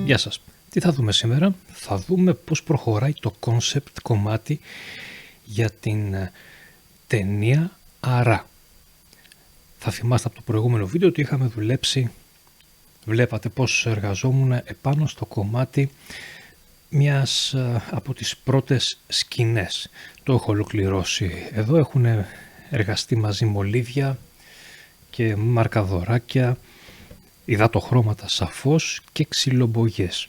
Γεια σας. Τι θα δούμε σήμερα? Θα δούμε πώς προχωράει το concept κομμάτι για την ταινία Αρά. Θα θυμάστε από το προηγούμενο βίντεο ότι είχαμε δουλέψει, βλέπατε πώς εργαζόμουν επάνω στο κομμάτι μιας από τις πρώτες σκηνές. Το έχω ολοκληρώσει. Εδώ έχουν εργαστεί μαζί μολύβια και μαρκαδωράκια, υδατοχρώματα σαφώς και ξυλομπογιές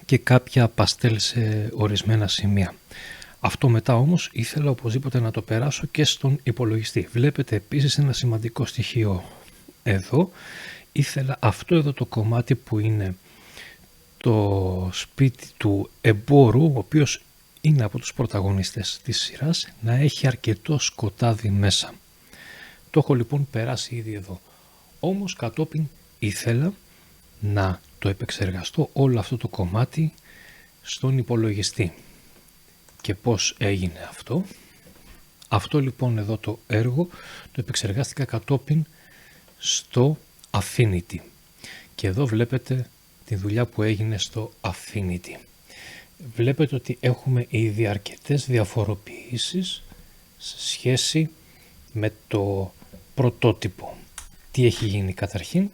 και κάποια παστέλ σε ορισμένα σημεία. Αυτό μετά όμως ήθελα οπωσδήποτε να το περάσω και στον υπολογιστή. Βλέπετε επίσης ένα σημαντικό στοιχείο εδώ. Ήθελα αυτό εδώ το κομμάτι που είναι το σπίτι του εμπόρου, ο οποίος είναι από τους πρωταγωνιστές της σειράς, να έχει αρκετό σκοτάδι μέσα. Το έχω λοιπόν περάσει ήδη εδώ. Όμως κατόπιν ήθελα να το επεξεργαστώ όλο αυτό το κομμάτι στον υπολογιστή. Και πώς έγινε αυτό? Αυτό λοιπόν εδώ το έργο το επεξεργάστηκα κατόπιν στο Affinity. Και εδώ βλέπετε τη δουλειά που έγινε στο Affinity. Βλέπετε ότι έχουμε ήδη αρκετές διαφοροποιήσεις σε σχέση με το πρωτότυπο. Τι έχει γίνει καταρχήν?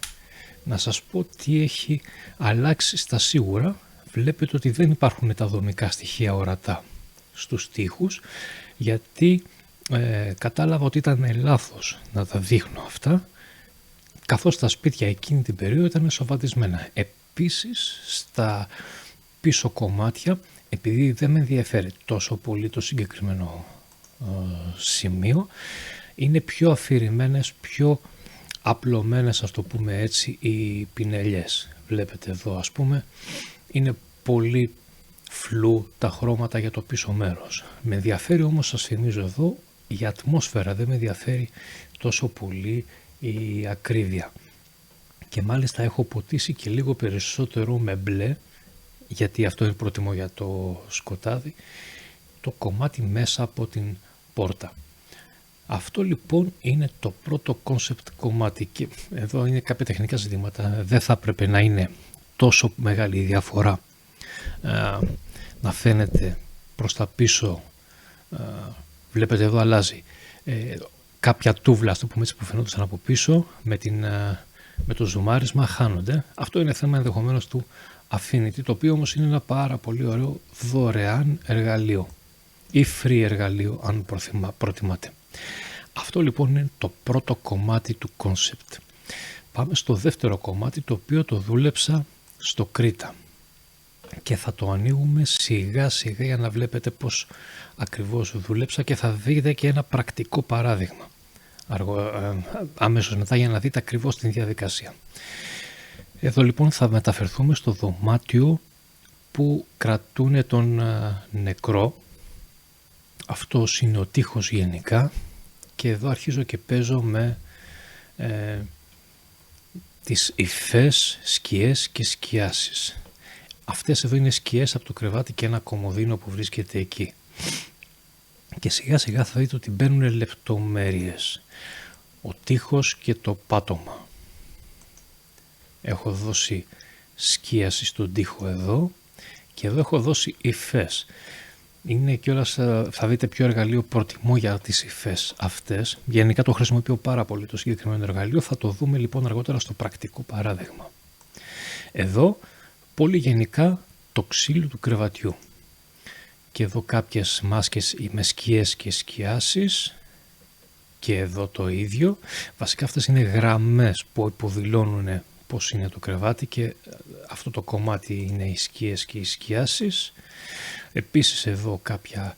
Να σας πω τι έχει αλλάξει στα σίγουρα. Βλέπετε ότι δεν υπάρχουν τα δομικά στοιχεία ορατά στους τοίχους, γιατί κατάλαβα ότι ήταν λάθος να τα δείχνω αυτά, καθώς τα σπίτια εκείνη την περίοδο ήταν σοβατισμένα. Επίσης στα πίσω κομμάτια, επειδή δεν με ενδιαφέρει τόσο πολύ το συγκεκριμένο σημείο, είναι πιο αφηρημένες, πιο απλωμένες, ας το πούμε έτσι, οι πινελιές. Βλέπετε εδώ ας πούμε είναι πολύ φλου τα χρώματα για το πίσω μέρος. Με ενδιαφέρει όμως, σας θυμίζω εδώ, η ατμόσφαιρα, δεν με ενδιαφέρει τόσο πολύ η ακρίβεια. Και μάλιστα έχω ποτίσει και λίγο περισσότερο με μπλε, γιατί αυτό είναι προτιμώ για το σκοτάδι, το κομμάτι μέσα από την πόρτα. Αυτό λοιπόν είναι το πρώτο concept κομμάτι και εδώ είναι κάποια τεχνικά ζητήματα. Δεν θα έπρεπε να είναι τόσο μεγάλη η διαφορά, να φαίνεται προς τα πίσω. Βλέπετε εδώ αλλάζει κάποια τούβλα, ας το πούμε έτσι, που φαινόντουσαν από πίσω με το ζουμάρισμα χάνονται. Αυτό είναι θέμα ενδεχομένως του Affinity, το οποίο όμως είναι ένα πάρα πολύ ωραίο δωρεάν εργαλείο ή free εργαλείο αν προτιμάτε. Αυτό λοιπόν είναι το πρώτο κομμάτι του concept. Πάμε στο δεύτερο κομμάτι, το οποίο το δούλεψα στο Κρήτα και θα το ανοίγουμε σιγά σιγά για να βλέπετε πως ακριβώς δούλεψα και θα δείτε και ένα πρακτικό παράδειγμα αμέσως μετά για να δείτε ακριβώς την διαδικασία. Εδώ λοιπόν θα μεταφερθούμε στο δωμάτιο που κρατούν τον νεκρό. Αυτός είναι ο τοίχος γενικά και εδώ αρχίζω και παίζω με τις υφές, σκιές και σκιάσεις. Αυτές εδώ είναι σκιές από το κρεβάτι και ένα κομοδίνο που βρίσκεται εκεί. Και σιγά σιγά θα δείτε ότι μπαίνουν λεπτομέρειες. Ο τοίχος και το πάτωμα. Έχω δώσει σκίαση στον τοίχο εδώ και εδώ έχω δώσει υφές. Είναι κιόλας, θα δείτε ποιο εργαλείο προτιμώ για τις υφές αυτές. Γενικά το χρησιμοποιώ πάρα πολύ το συγκεκριμένο εργαλείο. Θα το δούμε λοιπόν αργότερα στο πρακτικό παράδειγμα. Εδώ πολύ γενικά το ξύλο του κρεβατιού. Και εδώ κάποιες μάσκες με σκιές και σκιάσεις. Και εδώ το ίδιο. Βασικά αυτές είναι γραμμές που υποδηλώνουν πώς είναι το κρεβάτι και αυτό το κομμάτι είναι οι σκιές και οι σκιάσεις. Επίσης εδώ κάποια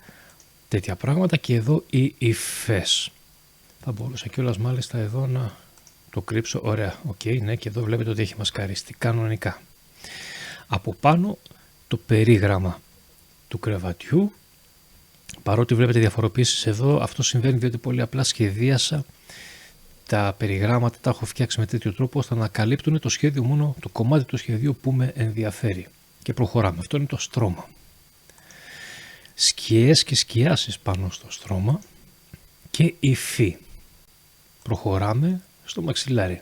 τέτοια πράγματα και εδώ οι υφές. Θα μπορούσα κιόλας μάλιστα εδώ να το κρύψω. Ωραία, ναι, και εδώ βλέπετε ότι έχει μασκαριστεί κανονικά. Από πάνω το περίγραμμα του κρεβατιού. Παρότι βλέπετε διαφοροποίησεις εδώ, αυτό συμβαίνει διότι πολύ απλά σχεδίασα τα περιγράμματα, τα έχω φτιάξει με τέτοιο τρόπο ώστε να καλύπτουν το σχέδιο, μόνο το κομμάτι του σχεδίου που με ενδιαφέρει. Και προχωράμε. Αυτό είναι το στρώμα. Σκιές και σκιάσεις πάνω στο στρώμα και υφή. Προχωράμε στο μαξιλάρι.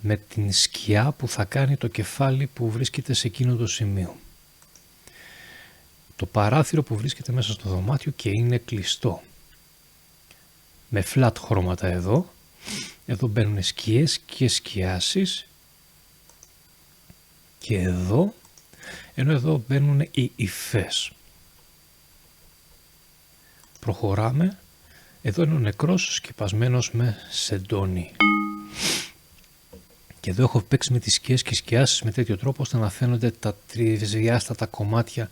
με την σκιά που θα κάνει το κεφάλι που βρίσκεται σε εκείνο το σημείο. Το παράθυρο που βρίσκεται μέσα στο δωμάτιο και είναι κλειστό. Με flat χρώματα εδώ. Εδώ μπαίνουν σκιές και σκιάσεις. Και εδώ, ενώ εδώ μπαίνουν οι υφές. Προχωράμε. Εδώ είναι ο νεκρός σκεπασμένος με σεντόνι. Και εδώ έχω παίξει με τις σκιές και σκιάσεις με τέτοιο τρόπο ώστε να φαίνονται τα τρισδιάστατα κομμάτια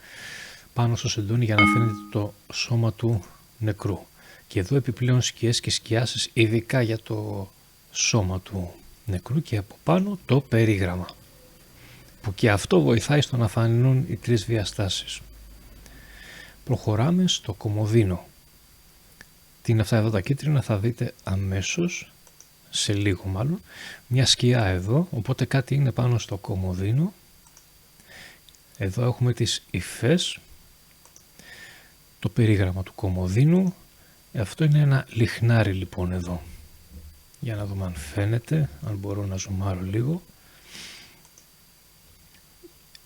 πάνω στο σεντόνι για να φαίνεται το σώμα του νεκρού. Και εδώ επιπλέον σκιές και σκιάσεις ειδικά για το σώμα του νεκρού και από πάνω το περίγραμμα. Που και αυτό βοηθάει στο να φανούν οι τρεις διαστάσεις. Προχωράμε στο κομοδίνο. Τι είναι αυτά εδώ τα κίτρινα θα δείτε αμέσως, σε λίγο μάλλον, μια σκιά εδώ, οπότε κάτι είναι πάνω στο κομοδίνο. Εδώ έχουμε τις υφές, το περίγραμμα του κομοδίνου. Αυτό είναι ένα λιχνάρι λοιπόν εδώ. Για να δούμε αν φαίνεται, αν μπορώ να ζουμάρω λίγο.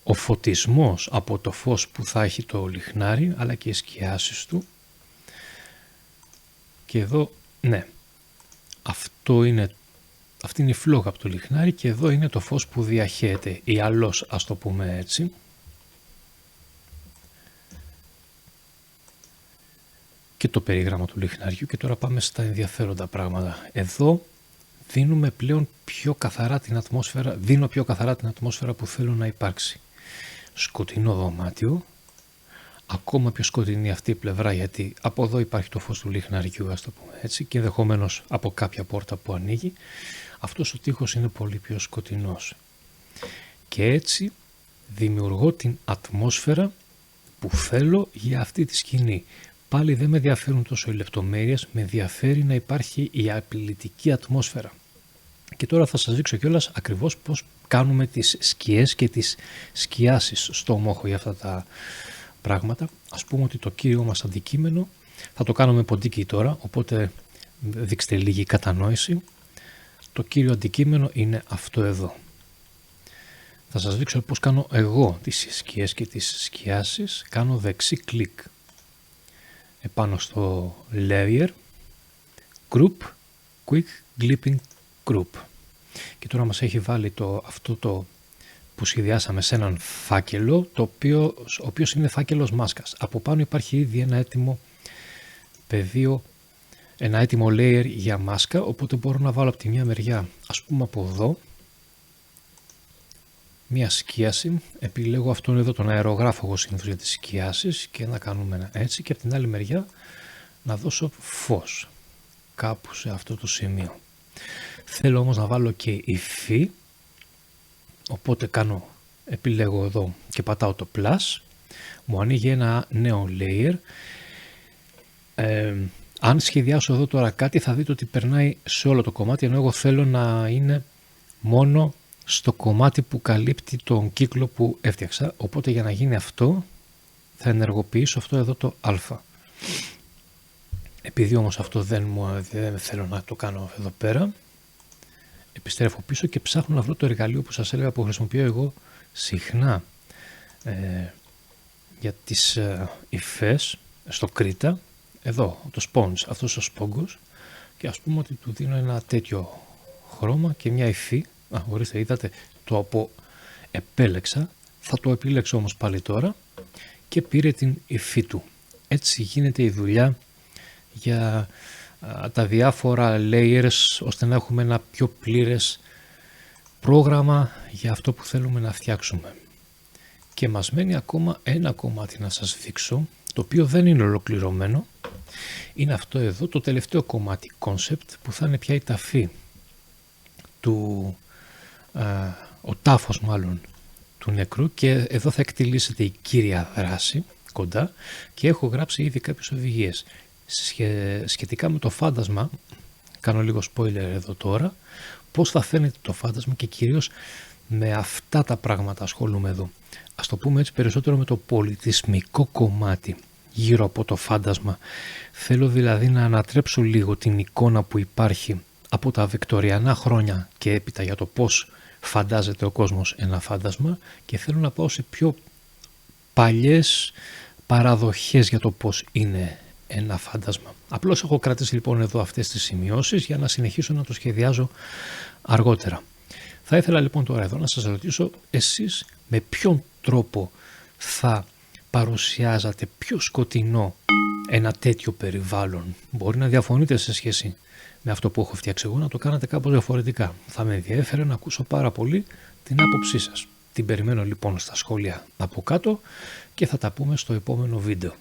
Ο φωτισμός από το φως που θα έχει το λιχνάρι, αλλά και οι σκιάσεις του. Και εδώ, ναι, αυτή είναι η φλόγα από το λιχνάρι και εδώ είναι το φως που διαχέεται, ή αλός ας το πούμε έτσι. Και το περίγραμμα του λιχναριού και τώρα πάμε στα ενδιαφέροντα πράγματα. Εδώ δίνω πιο καθαρά την ατμόσφαιρα που θέλω να υπάρξει. Σκοτεινό δωμάτιο, ακόμα πιο σκοτεινή αυτή η πλευρά γιατί από εδώ υπάρχει το φως του λιχναριού, ας το πούμε έτσι, και ενδεχομένως από κάποια πόρτα που ανοίγει αυτός ο τοίχος είναι πολύ πιο σκοτεινός. Και έτσι δημιουργώ την ατμόσφαιρα που θέλω για αυτή τη σκηνή. Πάλι δεν με ενδιαφέρουν τόσο οι λεπτομέρειες, με ενδιαφέρει να υπάρχει η απειλητική ατμόσφαιρα. Και τώρα θα σας δείξω κιόλας ακριβώς πώς κάνουμε τις σκιές και τις σκιάσεις στο μόχο για αυτά τα πράγματα. Ας πούμε ότι το κύριο μας αντικείμενο, θα το κάνω με ποντίκι τώρα, οπότε δείξτε λίγη κατανόηση. Το κύριο αντικείμενο είναι αυτό εδώ. Θα σας δείξω πώς κάνω εγώ τις σκιές και τις σκιάσεις. Κάνω δεξί κλικ επάνω στο layer, group, quick clipping group. Και τώρα μας έχει βάλει αυτό το που σχεδιάσαμε σε έναν φάκελο, ο οποίος είναι φάκελος μάσκας. Από πάνω υπάρχει ήδη ένα έτοιμο πεδίο, ένα έτοιμο layer για μάσκα, οπότε μπορώ να βάλω από τη μια μεριά, ας πούμε από εδώ, μια σκίαση, επιλέγω αυτόν εδώ τον αερογράφο εγώ συνήθως για τις σκιάσεις και να κάνουμε ένα έτσι, και από την άλλη μεριά να δώσω φως κάπου σε αυτό το σημείο. Θέλω όμως να βάλω και υφή, οπότε επιλέγω εδώ και πατάω το plus, μου ανοίγει ένα νέο layer. Αν σχεδιάσω εδώ τώρα κάτι θα δείτε ότι περνάει σε όλο το κομμάτι, ενώ εγώ θέλω να είναι μόνο στο κομμάτι που καλύπτει τον κύκλο που έφτιαξα, οπότε για να γίνει αυτό θα ενεργοποιήσω αυτό εδώ το α. Επειδή όμως αυτό δεν θέλω να το κάνω εδώ πέρα, επιστρέφω πίσω και ψάχνω να βρω το εργαλείο που σας έλεγα που χρησιμοποιώ εγώ συχνά για τις υφές στο Κρήτα, εδώ το sponge, αυτός ο σπόγκος, και ας πούμε ότι του δίνω ένα τέτοιο χρώμα και μια υφή. Ορίστε, είδατε, το από επέλεξα, θα το επιλέξω όμως πάλι τώρα και πήρε την υφή του. Έτσι γίνεται η δουλειά για τα διάφορα layers, ώστε να έχουμε ένα πιο πλήρες πρόγραμμα για αυτό που θέλουμε να φτιάξουμε. Και μας μένει ακόμα ένα κομμάτι να σας δείξω, το οποίο δεν είναι ολοκληρωμένο. Είναι αυτό εδώ, το τελευταίο κομμάτι concept, που θα είναι πια η ταφή του, ο τάφος μάλλον του νεκρού, και εδώ θα εκτελήσεται η κύρια δράση κοντά και έχω γράψει ήδη κάποιες οδηγίες σχετικά με το φάντασμα. Κάνω λίγο spoiler εδώ τώρα, πώς θα φαίνεται το φάντασμα, και κυρίως με αυτά τα πράγματα ασχολούμαι εδώ. Ας το πούμε έτσι, περισσότερο με το πολιτισμικό κομμάτι γύρω από το φάντασμα. Θέλω δηλαδή να ανατρέψω λίγο την εικόνα που υπάρχει από τα βικτοριανά χρόνια και έπειτα για το πώς φαντάζεται ο κόσμος ένα φάντασμα και θέλω να πάω σε πιο παλιές παραδοχές για το πώς είναι ένα φάντασμα. Απλώς έχω κρατήσει λοιπόν εδώ αυτές τις σημειώσεις για να συνεχίσω να το σχεδιάζω αργότερα. Θα ήθελα λοιπόν τώρα εδώ να σας ρωτήσω εσείς με ποιον τρόπο θα παρουσιάζατε πιο σκοτεινό ένα τέτοιο περιβάλλον. Μπορεί να διαφωνείτε σε σχέση με αυτό που έχω φτιάξει εγώ, να το κάνατε κάπως διαφορετικά. Θα με ενδιέφερε να ακούσω πάρα πολύ την άποψή σας. Την περιμένω λοιπόν στα σχόλια από κάτω και θα τα πούμε στο επόμενο βίντεο.